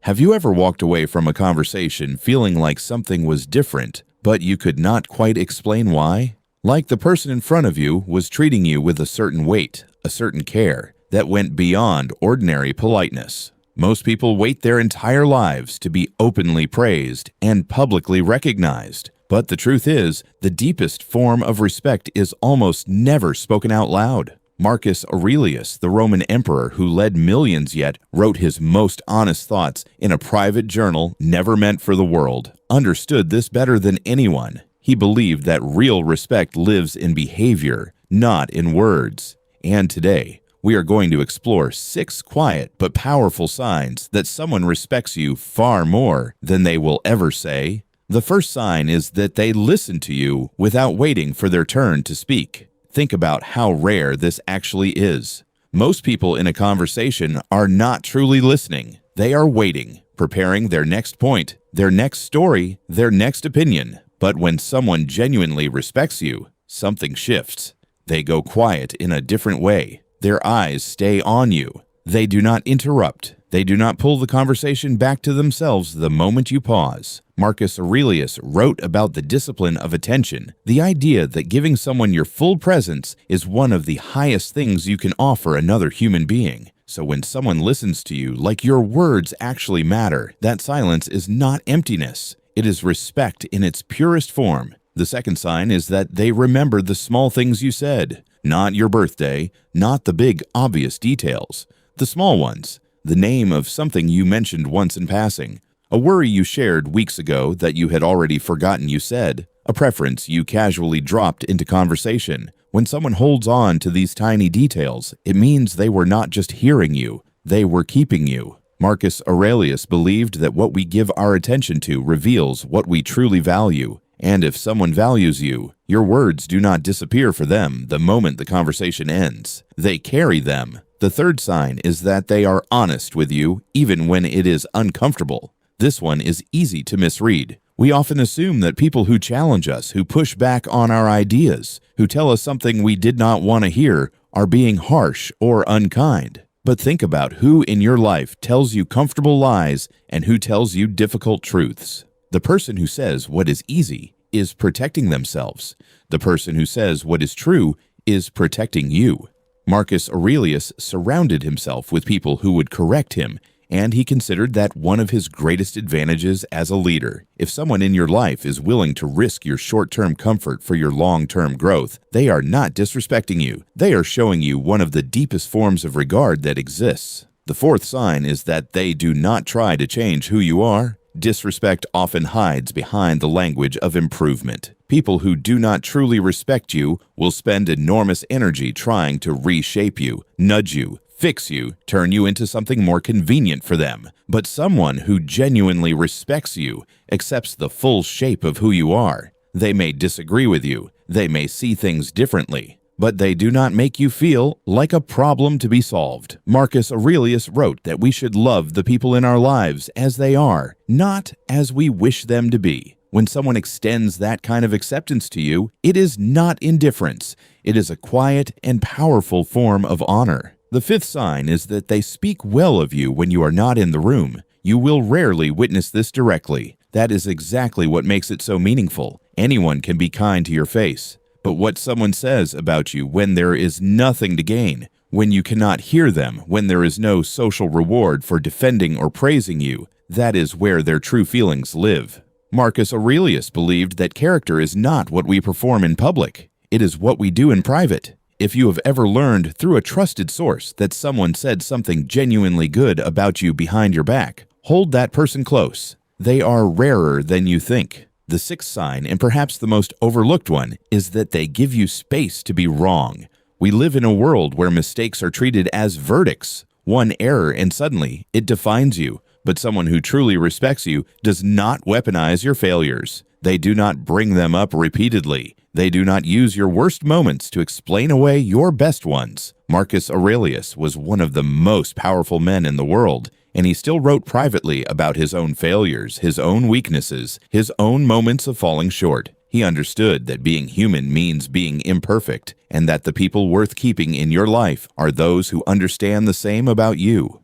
Have you ever walked away from a conversation feeling like something was different, but you could not quite explain why? Like the person in front of you was treating you with a certain weight, a certain care, that went beyond ordinary politeness. Most people wait their entire lives to be openly praised and publicly recognized. But the truth is, the deepest form of respect is almost never spoken out loud. Marcus Aurelius, the Roman emperor who led millions yet wrote his most honest thoughts in a private journal never meant for the world, understood this better than anyone. He believed that real respect lives in behavior, not in words. And today, we are going to explore 6 quiet but powerful signs that someone respects you far more than they will ever say. The first sign is that they listen to you without waiting for their turn to speak. Think about how rare this actually is. Most people in a conversation are not truly listening. They are waiting, preparing their next point, their next story, their next opinion. But when someone genuinely respects you, something shifts. They go quiet in a different way. Their eyes stay on you. They do not interrupt. They do not pull the conversation back to themselves the moment you pause. Marcus Aurelius wrote about the discipline of attention, the idea that giving someone your full presence is one of the highest things you can offer another human being. So when someone listens to you like your words actually matter, that silence is not emptiness. It is respect in its purest form. The second sign is that they remember the small things you said, not your birthday, not the big obvious details, the small ones. The name of something you mentioned once in passing, a worry you shared weeks ago that you had already forgotten you said, a preference you casually dropped into conversation. When someone holds on to these tiny details, it means they were not just hearing you, they were keeping you. Marcus Aurelius believed that what we give our attention to reveals what we truly value. And if someone values you, your words do not disappear for them the moment the conversation ends. They carry them. The third sign is that they are honest with you, even when it is uncomfortable. This one is easy to misread. We often assume that people who challenge us, who push back on our ideas, who tell us something we did not want to hear, are being harsh or unkind. But think about who in your life tells you comfortable lies and who tells you difficult truths. The person who says what is easy is protecting themselves. The person who says what is true is protecting you. Marcus Aurelius surrounded himself with people who would correct him, and he considered that one of his greatest advantages as a leader. If someone in your life is willing to risk your short-term comfort for your long-term growth, they are not disrespecting you. They are showing you one of the deepest forms of regard that exists. The fourth sign is that they do not try to change who you are. Disrespect often hides behind the language of improvement. People who do not truly respect you will spend enormous energy trying to reshape you, nudge you, fix you, turn you into something more convenient for them. But someone who genuinely respects you accepts the full shape of who you are. They may disagree with you, they may see things differently, but they do not make you feel like a problem to be solved. Marcus Aurelius wrote that we should love the people in our lives as they are, not as we wish them to be. When someone extends that kind of acceptance to you, it is not indifference. It is a quiet and powerful form of honor. The fifth sign is that they speak well of you when you are not in the room. You will rarely witness this directly. That is exactly what makes it so meaningful. Anyone can be kind to your face. But what someone says about you when there is nothing to gain, when you cannot hear them, when there is no social reward for defending or praising you, that is where their true feelings live. Marcus Aurelius believed that character is not what we perform in public. It is what we do in private. If you have ever learned through a trusted source that someone said something genuinely good about you behind your back, hold that person close. They are rarer than you think. The sixth sign, and perhaps the most overlooked one, is that they give you space to be wrong. We live in a world where mistakes are treated as verdicts. One error and suddenly it defines you. But someone who truly respects you does not weaponize your failures. They do not bring them up repeatedly. They do not use your worst moments to explain away your best ones. Marcus Aurelius was one of the most powerful men in the world, and he still wrote privately about his own failures, his own weaknesses, his own moments of falling short. He understood that being human means being imperfect, and that the people worth keeping in your life are those who understand the same about you.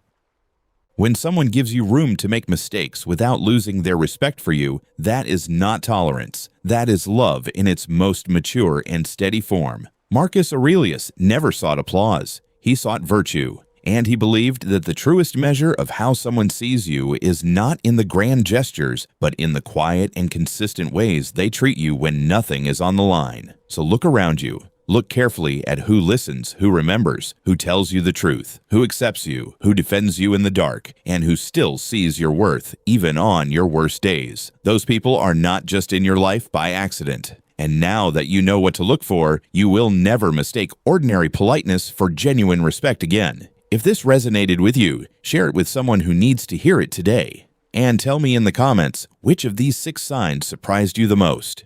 When someone gives you room to make mistakes without losing their respect for you, that is not tolerance. That is love in its most mature and steady form. Marcus Aurelius never sought applause. He sought virtue. And he believed that the truest measure of how someone sees you is not in the grand gestures, but in the quiet and consistent ways they treat you when nothing is on the line. So look around you. Look carefully at who listens, who remembers, who tells you the truth, who accepts you, who defends you in the dark, and who still sees your worth even on your worst days. Those people are not just in your life by accident. And now that you know what to look for, you will never mistake ordinary politeness for genuine respect again. If this resonated with you, share it with someone who needs to hear it today. And tell me in the comments, which of these 6 signs surprised you the most?